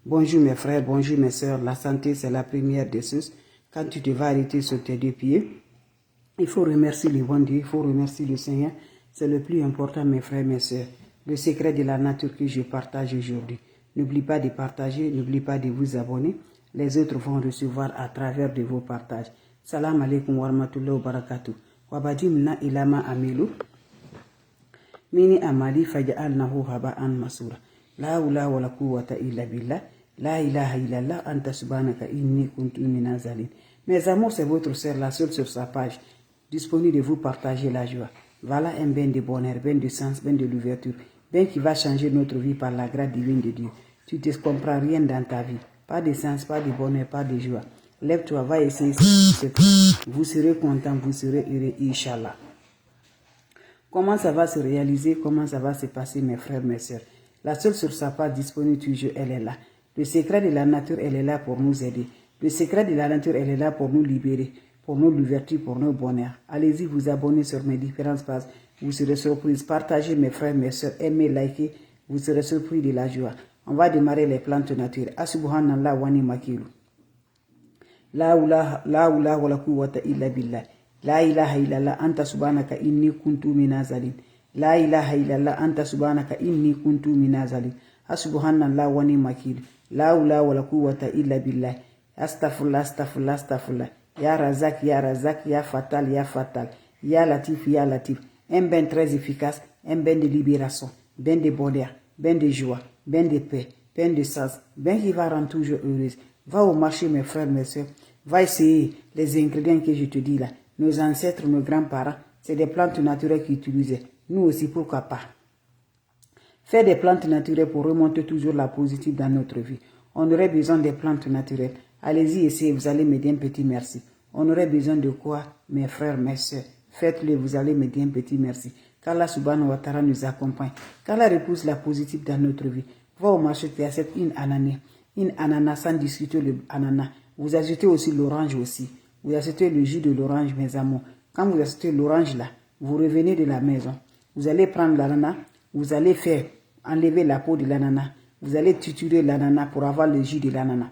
Bonjour mes frères, bonjour mes sœurs. La santé, c'est la première des choses. Quand tu te vas arrêter sur tes deux pieds, il faut remercier le bon Dieu, il faut remercier le Seigneur. C'est le plus important, mes frères, mes sœurs. Le secret de la nature que je partage aujourd'hui. N'oublie pas de partager, n'oublie pas de vous abonner. Les autres vont recevoir à travers de vos partages. Salam alaikum wa rahmatullahi wa barakatuh. Wabadi mna ilama amilu. Mini amali faja'alnahu haba'an masura. La hawla wa la quwwata illa billah. La ilaha illallah anta subhanaka inni kuntu minaz zalimin. Mes amours, c'est votre sœur, la seule sur sa page, disponible de vous partager la joie. Voilà un bain de bonheur, bain de sens, bain de l'ouverture, bain qui va changer notre vie par la grâce divine de Dieu. Tu ne te comprends rien dans ta vie. Pas de sens, pas de bonheur, pas de joie. Lève-toi, va essayer. Vous serez content, vous serez heureux, Inch'Allah. Comment ça va se réaliser, comment ça va se passer, mes frères, mes sœurs? La seule sur sa page disponible toujours, elle est là. Le secret de la nature, elle est là pour nous aider. Le secret de la nature, elle est là pour nous libérer, pour nous l'ouverture, pour nos bonheurs. Allez-y, vous abonner sur mes différentes pages. Vous serez surpris. Partagez, mes frères, mes sœurs. Aimez, likez. Vous serez surpris de la joie. On va démarrer les plantes naturelles. Asubhanallah wani makilu. La oula wa la quwwata illa billah. La ilaha illallah anta subhanaka inni kuntu minaz zalimin. La ilaha illallah anta subhanaka inni kuntu minaz zalimin. Asubhanallah wani makilu. La oula wa la quwwata illa billah. Astaghfirullah, astaghfirullah, astaghfirullah. Ya Razak, ya Razak, ya Fatal, ya Fatal. Ya Latif, ya Latif. Un bain très efficace, un bain de libération, bain de bonheur, bain de joie, bain de paix, bain de sens, bain qui va rendre toujours heureuse. Va au marché, mes frères, mes soeurs. Va essayer les ingrédients que je te dis là. Nos ancêtres, nos grands-parents, c'est des plantes naturelles qu'ils utilisaient. Nous aussi, pourquoi pas? Faire des plantes naturelles pour remonter toujours la positive dans notre vie. On aurait besoin des plantes naturelles. Allez-y, essayez, vous allez me dire un petit merci. On aurait besoin de quoi, mes frères, mes soeurs? Faites-le, vous allez me dire un petit merci. Qu'Allah subhanahu wa ta'ala nous accompagne. Qu'Allah repousse la positive dans notre vie. Va au marché, tu achètes une ananas sans discuter le ananas. Vous achetez aussi l'orange aussi. Vous achetez le jus de l'orange, mes amours. Quand vous achetez l'orange là, vous revenez de la maison. Vous allez prendre l'ananas, vous allez faire enlever la peau de l'ananas. Vous allez triturer l'ananas pour avoir le jus de l'ananas.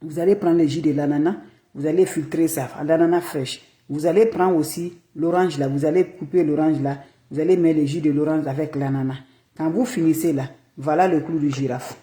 Vous allez prendre le jus de l'ananas, vous allez filtrer ça, l'ananas fraîche. Vous allez prendre aussi l'orange là, vous allez couper l'orange là, vous allez mettre le jus de l'orange avec l'ananas. Quand vous finissez là, voilà le clou de girafe.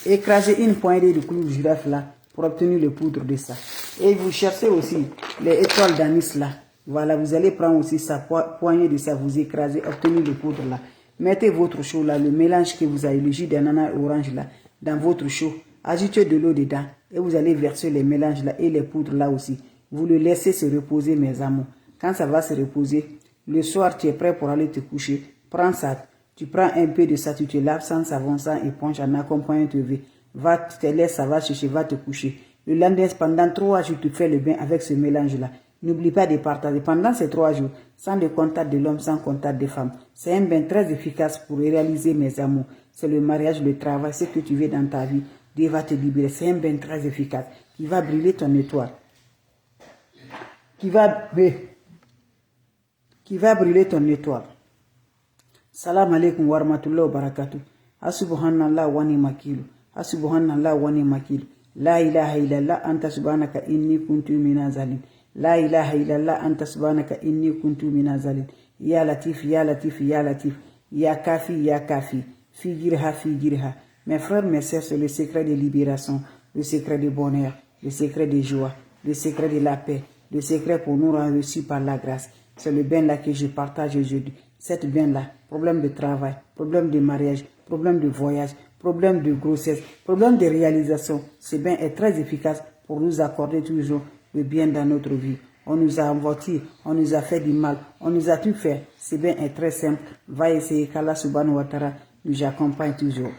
Écrasez une poignée de clou de girafe là pour obtenir le poudre de ça. Et vous cherchez aussi les étoiles d'anis là. Voilà, vous allez prendre aussi sa poignée de ça, vous écrasez, obtenir le poudre là. Mettez votre chaud là, le mélange que vous avez, le jus d'ananas et orange là, dans votre chaud. Ajoutez de l'eau dedans et vous allez verser les mélanges là et les poudres là aussi. Vous le laissez se reposer, mes amours. Quand ça va se reposer, le soir tu es prêt pour aller te coucher. Prends ça, tu prends un peu de ça, tu te laves sans savon, sans éponge, en accompagnant te lever. Va, tu te laisses, ça va chercher, va te coucher. Le lendemain, pendant 3 jours, tu fais le bain avec ce mélange là. N'oublie pas de partager pendant ces 3 jours, sans le contact de l'homme, sans contact des femmes. C'est un bain très efficace pour réaliser, mes amours. C'est le mariage, le travail, ce que tu veux dans ta vie. Dieu va te libérer. C'est un bain très efficace qui va brûler ton étoile. Qui va brûler ton étoile. Salam alaikum wa rahmatullahi wa barakatuh. Asubhanallah wani makilu. Asubhanallah wani makilu. La ilaha illallah anta subhanaka inni kuntu minaz zalimin. La ilaha illallah anta subhanaka inni kuntu minaz zalimin. Ya Latif, ya Latif, ya Latif. Ya Kafi, ya Kafi. Figirha, figirha. Mes frères, mes sœurs, c'est le secret de libération, le secret de bonheur, le secret de joie, le secret de la paix, le secret pour nous rendre reçus par la grâce. C'est le bain là que je partage aujourd'hui. Cette bain là, problème de travail, problème de mariage, problème de voyage, problème de grossesse, problème de réalisation. Ce bain est très efficace pour nous accorder toujours le bien dans notre vie. On nous a envoûtés, on nous a fait du mal, on nous a tout fait. Ce bain est très simple. Va essayer, qu'Allah subhanahu wa ta'ala nous accompagne toujours.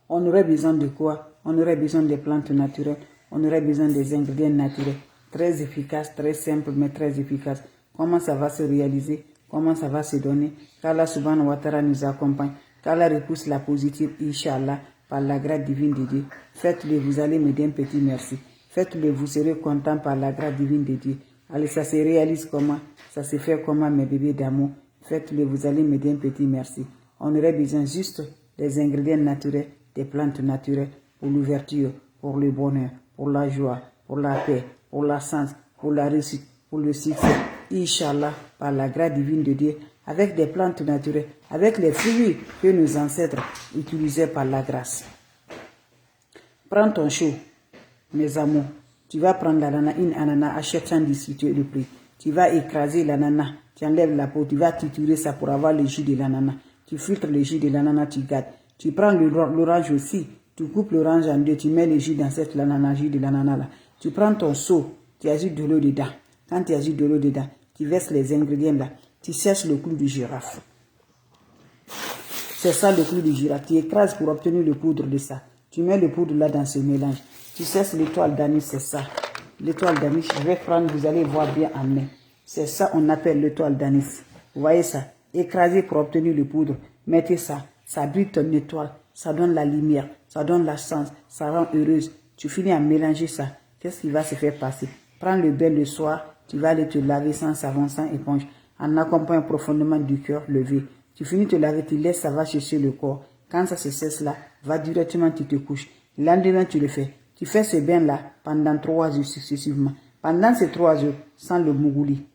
On aurait besoin de quoi? On aurait besoin des plantes naturelles, on aurait besoin des ingrédients naturels. Très efficace, très simple, mais très efficace. Comment ça va se réaliser? Comment ça va se donner? Qu'Allah subhanahu wa ta'ala nous accompagne. Qu'Allah repousse la positive, Inch'Allah, par la grâce divine de Dieu. Faites-le, vous allez me dire un petit merci. Faites-le, vous serez content par la grâce divine de Dieu. Allez, ça se réalise comment? Ça se fait comment, mes bébés d'amour? Faites-le, vous allez me dire un petit merci. On aurait besoin juste des ingrédients naturels, des plantes naturelles pour l'ouverture, pour le bonheur, pour la joie, pour la paix, pour la santé, pour la réussite, pour le succès. Inch'Allah, par la grâce divine de Dieu, avec des plantes naturelles, avec les fruits que nos ancêtres utilisaient par la grâce. Prends ton chaud, mes amours. Tu vas prendre l'ananas, une ananas, achète 110 tu es le prix. Tu vas écraser l'ananas, tu enlèves la peau, tu vas triturer ça pour avoir le jus de l'ananas. Tu filtres le jus de l'ananas, tu gardes. Tu prends l'orange aussi, tu coupes l'orange en deux, tu mets le jus dans cette ananas, jus de l'ananas là. Tu prends ton seau, tu ajoutes de l'eau dedans. Quand tu ajoutes de l'eau dedans, tu verses les ingrédients là, tu sèches le clou du girafe. C'est ça le clou du girafe. Tu écrases pour obtenir le poudre de ça. Tu mets le poudre là dans ce mélange. Tu sèches l'étoile d'anis, c'est ça. L'étoile d'anis, je vais prendre, vous allez voir bien en main. C'est ça on appelle l'étoile d'anis. Vous voyez ça? Écraser pour obtenir le poudre. Mettez ça. Ça brille ton étoile. Ça donne la lumière. Ça donne la chance. Ça rend heureuse. Tu finis à mélanger ça. Qu'est-ce qui va se faire passer? Prends le bain le soir. Tu vas aller te laver sans savon, sans éponge. En accompagnant profondément du cœur levé. Tu finis de te laver, tu laisses, ça va chercher le corps. Quand ça se cesse là, va directement, tu te couches. Le lendemain, tu le fais. Tu fais ce bain-là pendant 3 heures successivement. Pendant ces 3 heures, sans le mougouli.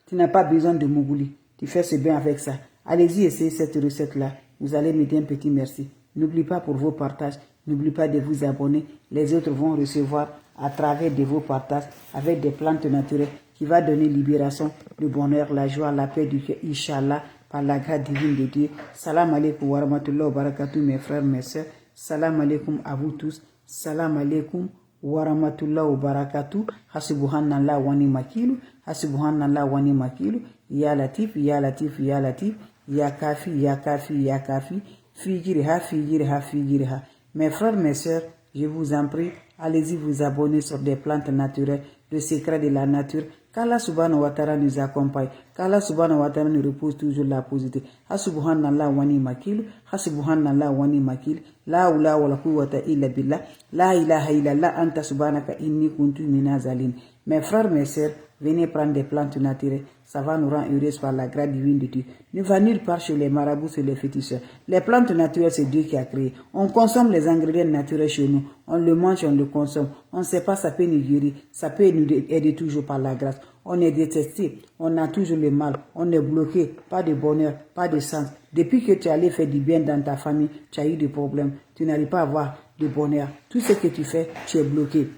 Tu n'as pas besoin de mougouli. Tu fais ce bain avec ça. Allez-y, essayez cette recette-là. Vous allez me dire un petit merci. N'oubliez pas pour vos partages. N'oubliez pas de vous abonner. Les autres vont recevoir à travers de vos partages avec des plantes naturelles qui va donner libération, le bonheur, la joie, la paix du cœur, Inch'Allah, par la grâce divine de Dieu. Salam alaikum wa rahmatullahi wa barakatuh, mes frères, mes sœurs. Salam alaikum à vous tous. Salam alaikum wa rahmatullahi wa barakatuh. Hasibuhanallah wa ni makilu. Hasibuhanallah wa ni makilu. Ya latif, ya latif, ya latif. Ya kafi, ya kafi, ya kafi. Figiriha, figiriha, figiriha. Mes frères, mes sœurs, je vous en prie, allez-y vous abonner sur des plantes naturelles, le secret de la nature. Qu'Allah subhanahu wa ta'ala nous accompagne, qu'Allah subhanahu wa ta'ala nous repose toujours la positivité. Hasubhanallah wa ni makil, hasubhanallah wa ni makil, la hawla wa la quwwata illa billah, la ilaha illallah anta subhanaka inni kuntu minazalin. Mes frères, mes sœurs, venez prendre des plantes naturelles, ça va nous rendre heureux par la grâce divine de Dieu. Ne va nulle part chez les marabouts, chez les féticheurs. Les plantes naturelles, c'est Dieu qui a créé. On consomme les ingrédients naturels chez nous. On le mange, on le consomme. On ne sait pas, ça peut nous guérir. Ça peut nous aider toujours par la grâce. On est détesté. On a toujours le mal. On est bloqué. Pas de bonheur, pas de sens. Depuis que tu allais faire du bien dans ta famille, tu as eu des problèmes. Tu n'arrives pas à avoir de bonheur. Tout ce que tu fais, tu es bloqué.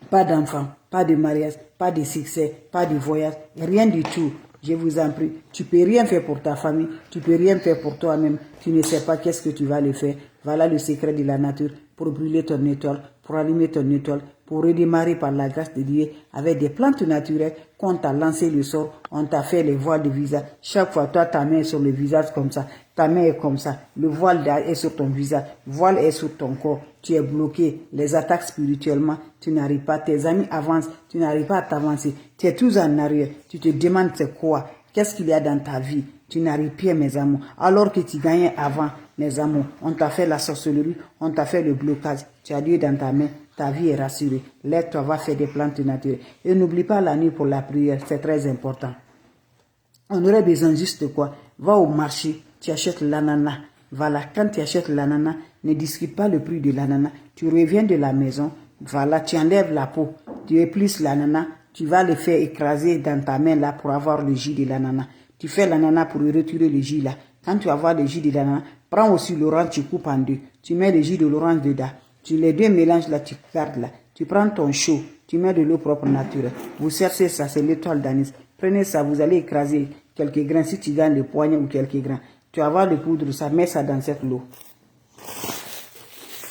Pas d'enfant, pas de mariage, pas de succès, pas de voyage, rien du tout. Je vous en prie, tu peux rien faire pour ta famille, tu peux rien faire pour toi-même, tu ne sais pas qu'est-ce que tu vas le faire. Voilà le secret de la nature pour brûler ton étoile, pour allumer ton étoile, pour redémarrer par la grâce de Dieu avec des plantes naturelles qu'on t'a lancé le sort, on t'a fait les voiles de visage. Chaque fois, toi, ta main est sur le visage comme ça, ta main est comme ça, le voile est sur ton visage, le voile est sur ton corps, tu es bloqué, les attaques spirituellement, tu n'arrives pas, tes amis avancent, tu n'arrives pas à t'avancer, tu es toujours en arrière, tu te demandes c'est quoi, qu'est-ce qu'il y a dans ta vie, tu n'arrives pas mes amours, alors que tu gagnais avant, mes amours, on t'a fait la sorcellerie, on t'a fait le blocage, tu as Dieu dans ta main, ta vie est rassurée, lève-toi, va faire des plantes naturelles, et n'oublie pas la nuit pour la prière, c'est très important. On aurait besoin juste de quoi? Va au marché, tu achètes l'ananas. Voilà, quand tu achètes l'ananas, ne discute pas le prix de l'ananas. Tu reviens de la maison, voilà, tu enlèves la peau, tu épluches l'ananas, tu vas le faire écraser dans ta main là pour avoir le jus de l'ananas. Tu fais l'ananas pour retirer le jus là. Quand tu vas avoir le jus de l'ananas, prends aussi l'orange, tu coupes en deux. Tu mets le jus de l'orange dedans. Tu les deux mélanges là, tu gardes là. Tu prends ton chaud, tu mets de l'eau propre naturelle. Vous cherchez ça, c'est l'étoile d'anis. Prenez ça, vous allez écraser quelques grains, si tu gagnes le poignet ou quelques grains. Tu vas avoir le poudre, ça, mets ça dans cette eau.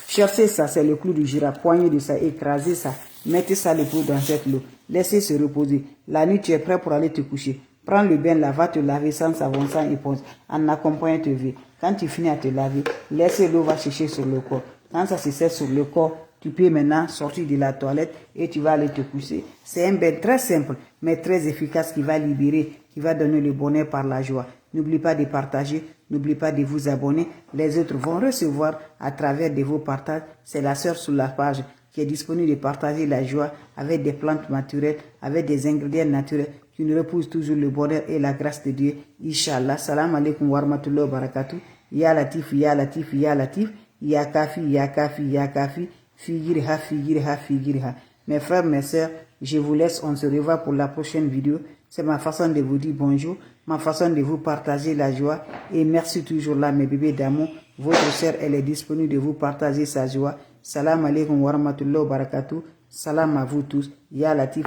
Cherchez ça, c'est le clou du girafe, poignée de ça, écrasez ça. Mettez ça le poudre dans cette eau. Laissez se reposer. La nuit, tu es prêt pour aller te coucher. Prends le bain là, va te laver sans savon, sans éponge, en accompagnant te vie. Quand tu finis à te laver, laissez l'eau va chercher sur le corps. Quand ça se sert sur le corps, tu peux maintenant sortir de la toilette et tu vas aller te coucher. C'est un bain très simple, mais très efficace qui va libérer, qui va donner le bonheur par la joie. N'oubliez pas de partager, n'oubliez pas de vous abonner. Les autres vont recevoir à travers de vos partages. C'est la sœur sur la page qui est disponible de partager la joie avec des plantes naturelles, avec des ingrédients naturels qui nous repoussent toujours le bonheur et la grâce de Dieu. Inch'Allah. Salam alaikum wa rahmatullahi wa barakatuh. Ya Latif, Ya Latif, Ya Latif, Ya Kafi, Ya Kafi, Ya Kafi, Figirha, Figirha, Figirha. Mes frères, mes sœurs, je vous laisse, on se revoit pour la prochaine vidéo. C'est ma façon de vous dire bonjour, ma façon de vous partager la joie. Et merci toujours là, mes bébés d'amour. Votre sœur, elle est disponible de vous partager sa joie. Salam alaikum wa rahmatullahi wa barakatuh. Salam à vous tous. Ya Latif.